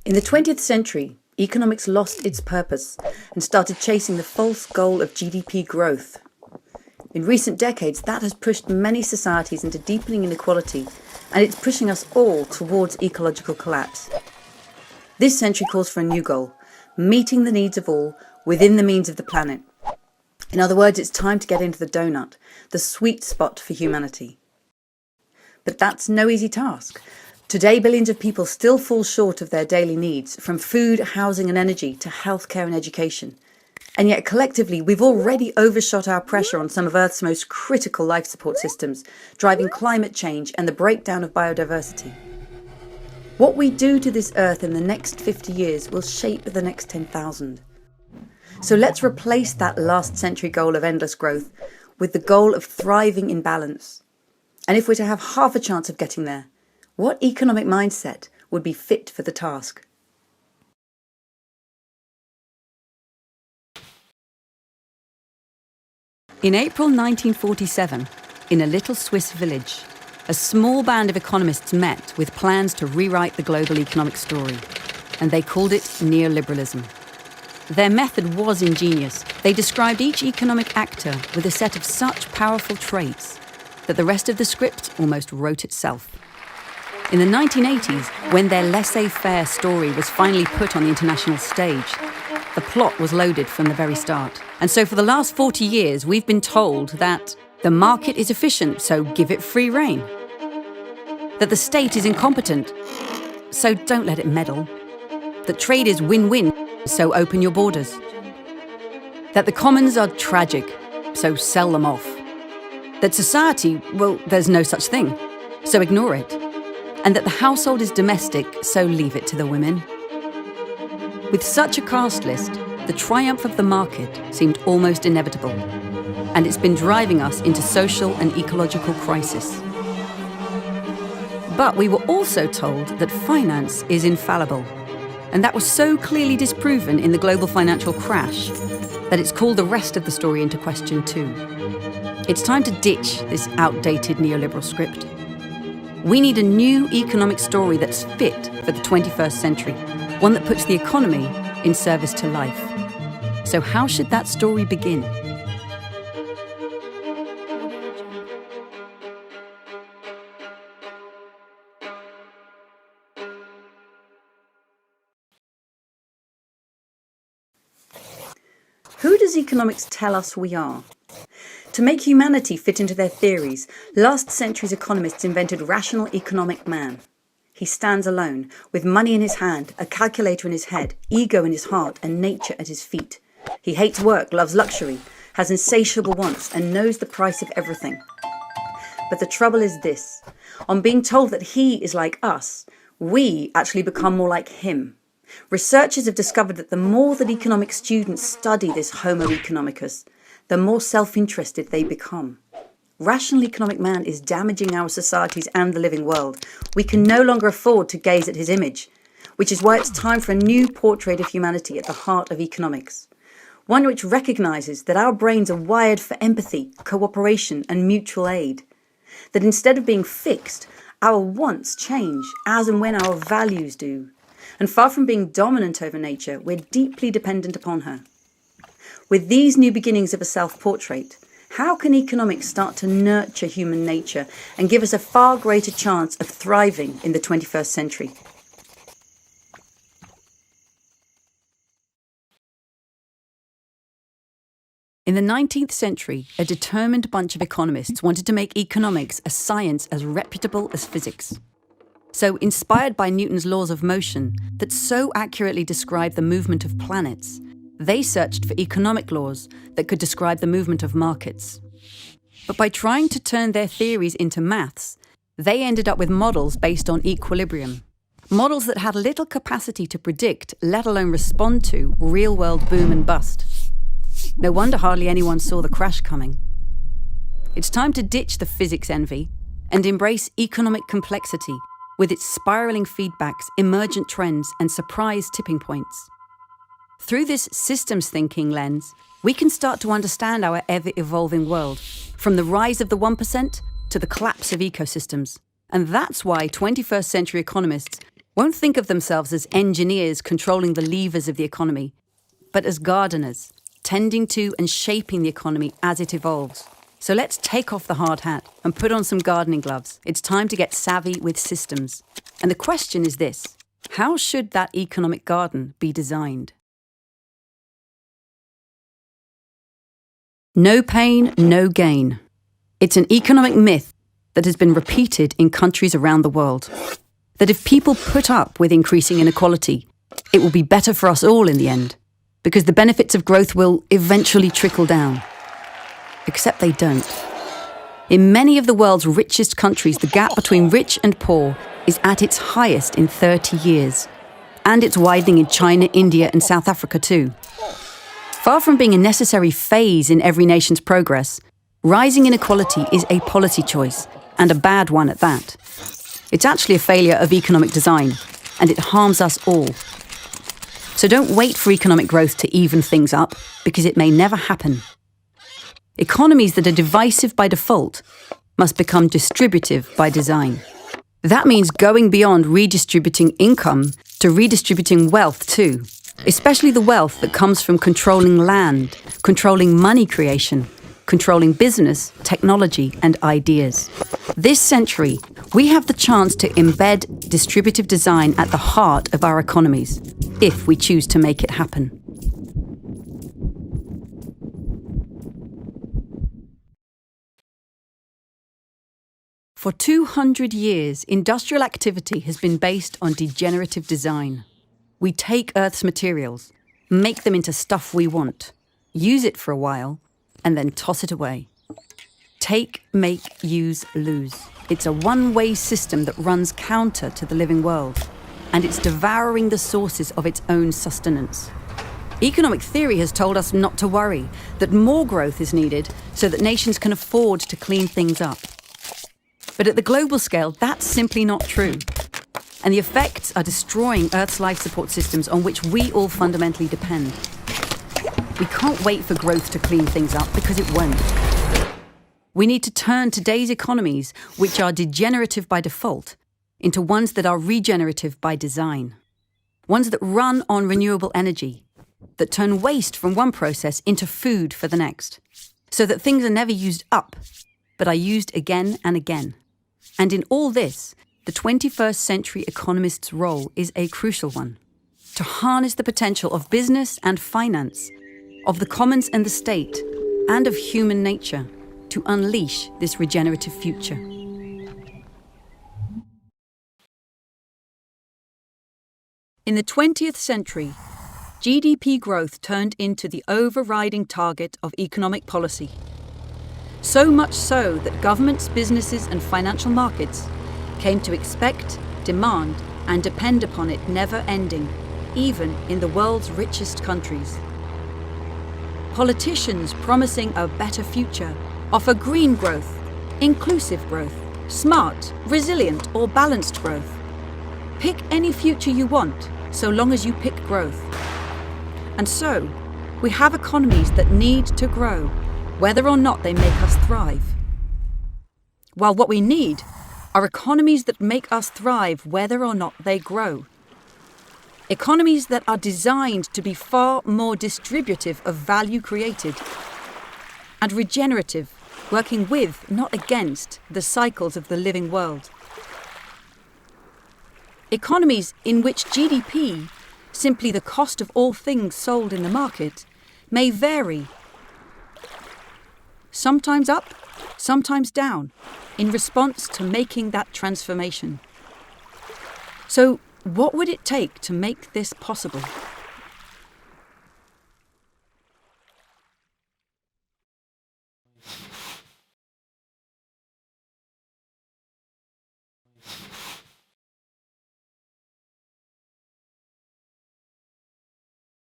In the 20th century, economics lost its purpose and started chasing the false goal of GDP growth. In recent decades, that has pushed many societies into deepening inequality, and it's pushing us all towards ecological collapse. This century calls for a new goal, meeting the needs of all within the means of the planet. In other words, it's time to get into the doughnut, the sweet spot for humanity. But that's no easy task. Today, billions of people still fall short of their daily needs, from food, housing and energy to healthcare and education. And yet collectively, we've already overshot our pressure on some of Earth's most critical life support systems, driving climate change and the breakdown of biodiversity. What we do to this Earth in the next 50 years will shape the next 10,000. So let's replace that last century goal of endless growth with the goal of thriving in balance. And if we're to have half a chance of getting there, what economic mindset would be fit for the task? In April 1947, in a little Swiss village, a small band of economists met with plans to rewrite the global economic story, and they called it neoliberalism. Their method was ingenious. They described each economic actor with a set of such powerful traits that the rest of the script almost wrote itself. In the 1980s, when their laissez-faire story was finally put on the international stage, the plot was loaded from the very start. And so for the last 40 years, we've been told that the market is efficient, so give it free rein. That the state is incompetent, so don't let it meddle. That trade is win-win, so open your borders. That the commons are tragic, so sell them off. That society, well, there's no such thing, so ignore it. And that the household is domestic, so leave it to the women. With such a cast list, the triumph of the market seemed almost inevitable, and it's been driving us into social and ecological crisis. But we were also told that finance is infallible, and that was so clearly disproven in the global financial crash that it's called the rest of the story into question too. It's time to ditch this outdated neoliberal script. We need a new economic story that's fit for the 21st century, one that puts the economy in service to life. So how should that story begin? Who does economics tell us we are? To make humanity fit into their theories, last century's economists invented rational economic man. He stands alone, with money in his hand, a calculator in his head, ego in his heart, and nature at his feet. He hates work, loves luxury, has insatiable wants, and knows the price of everything. But the trouble is this: on being told that he is like us, we actually become more like him. Researchers have discovered that the more that economic students study this Homo economicus, the more self-interested they become. Rational economic man is damaging our societies and the living world. We can no longer afford to gaze at his image, which is why it's time for a new portrait of humanity at the heart of economics. One which recognises that our brains are wired for empathy, cooperation and mutual aid. That instead of being fixed, our wants change as and when our values do. And far from being dominant over nature, we're deeply dependent upon her. With these new beginnings of a self-portrait, how can economics start to nurture human nature and give us a far greater chance of thriving in the 21st century? In the 19th century, a determined bunch of economists wanted to make economics a science as reputable as physics. So, inspired by Newton's laws of motion that so accurately describe the movement of planets, they searched for economic laws that could describe the movement of markets. But by trying to turn their theories into maths, they ended up with models based on equilibrium. Models that had little capacity to predict, let alone respond to, real-world boom and bust. No wonder hardly anyone saw the crash coming. It's time to ditch the physics envy and embrace economic complexity with its spiraling feedbacks, emergent trends, and surprise tipping points. Through this systems thinking lens, we can start to understand our ever-evolving world, from the rise of the 1% to the collapse of ecosystems. And that's why 21st century economists won't think of themselves as engineers controlling the levers of the economy, but as gardeners, tending to and shaping the economy as it evolves. So let's take off the hard hat and put on some gardening gloves. It's time to get savvy with systems. And the question is this: how should that economic garden be designed? No pain, no gain. It's an economic myth that has been repeated in countries around the world. That if people put up with increasing inequality, it will be better for us all in the end, because the benefits of growth will eventually trickle down. Except they don't. In many of the world's richest countries, the gap between rich and poor is at its highest in 30 years. And it's widening in China, India, and South Africa too. Far from being a necessary phase in every nation's progress, rising inequality is a policy choice, and a bad one at that. It's actually a failure of economic design, and it harms us all. So don't wait for economic growth to even things up, because it may never happen. Economies that are divisive by default must become distributive by design. That means going beyond redistributing income to redistributing wealth too, especially the wealth that comes from controlling land, controlling money creation, controlling business, technology, and ideas. This century, we have the chance to embed distributive design at the heart of our economies, if we choose to make it happen. For 200 years, industrial activity has been based on degenerative design. We take Earth's materials, make them into stuff we want, use it for a while, and then toss it away. Take, make, use, lose. It's a one-way system that runs counter to the living world, and it's devouring the sources of its own sustenance. Economic theory has told us not to worry, that more growth is needed so that nations can afford to clean things up. But at the global scale, that's simply not true. And the effects are destroying Earth's life support systems on which we all fundamentally depend. We can't wait for growth to clean things up because it won't. We need to turn today's economies, which are degenerative by default, into ones that are regenerative by design. Ones that run on renewable energy, that turn waste from one process into food for the next, so that things are never used up, but are used again and again. And in all this, the 21st century economist's role is a crucial one: to harness the potential of business and finance, of the commons and the state, and of human nature, to unleash this regenerative future. In the 20th century, GDP growth turned into the overriding target of economic policy. So much so that governments, businesses, and financial markets came to expect, demand, and depend upon it never ending, even in the world's richest countries. Politicians promising a better future offer green growth, inclusive growth, smart, resilient, or balanced growth. Pick any future you want, so long as you pick growth. And so, we have economies that need to grow, whether or not they make us thrive. While what we need are economies that make us thrive whether or not they grow. Economies that are designed to be far more distributive of value created, and regenerative, working with, not against, the cycles of the living world. Economies in which GDP, simply the cost of all things sold in the market, may vary, sometimes up, sometimes down, in response to making that transformation. So, what would it take to make this possible?